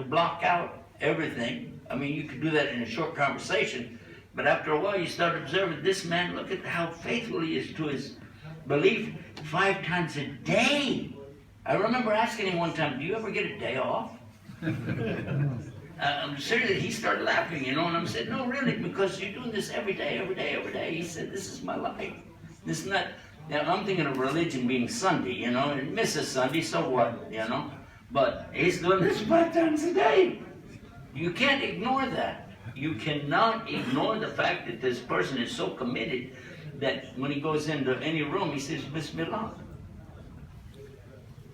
block out everything. I mean, you could do that in a short conversation, but after a while you start observing this man, look at how faithful he is to his belief 5 times a day. I remember asking him one time, do you ever get a day off? I'm serious. He started laughing, you know, and I said, no, really, because you're doing this every day, every day, every day. He said, this is my life. This is not, now I'm thinking of religion being Sunday, you know, and misses Sunday, so what, you know? But he's doing this 5 times a day. You can't ignore that. You cannot ignore the fact that this person is so committed that when he goes into any room, he says, Bismillah.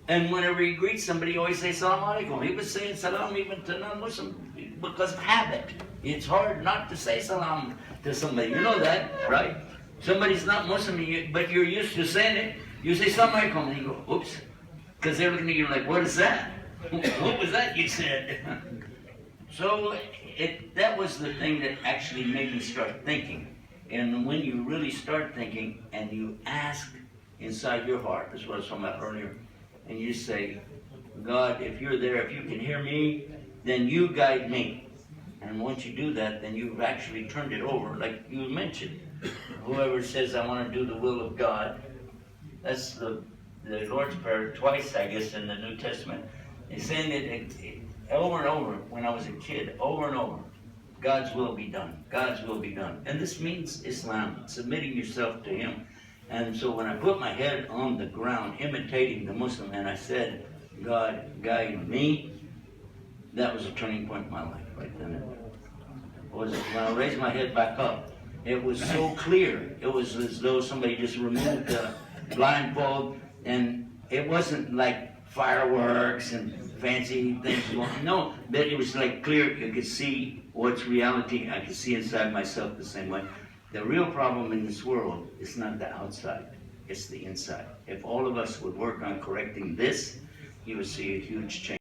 And whenever he greets somebody, he always says, Salam alaikum. He was saying salam even to non-Muslim because of habit. It's hard not to say salam to somebody. You know that, right? Somebody's not Muslim, but you're used to saying it. You say salam alaikum, and you go, oops. Because they're looking at you like, what is that? What was that you said? So that was the thing that actually made me start thinking. And when you really start thinking and you ask inside your heart, that's what I was talking about earlier, and you say, God, if you're there, if you can hear me, then you guide me. And once you do that, then you've actually turned it over, like you mentioned. Whoever says, I want to do the will of God, that's the Lord's Prayer twice, I guess, in the New Testament. He's saying it over and over when I was a kid, over and over. God's will be done. God's will be done. And this means Islam, submitting yourself to Him. And so when I put my head on the ground, imitating the Muslim, and I said, God, guide me, that was a turning point in my life right then. Was when I raised my head back up, it was so clear. It was as though somebody just removed the blindfold, and it wasn't like fireworks and fancy things. No, but it was like clear. You could see what's reality. I could see inside myself the same way. The real problem in this world is not the outside, it's the inside. If all of us would work on correcting this, you would see a huge change.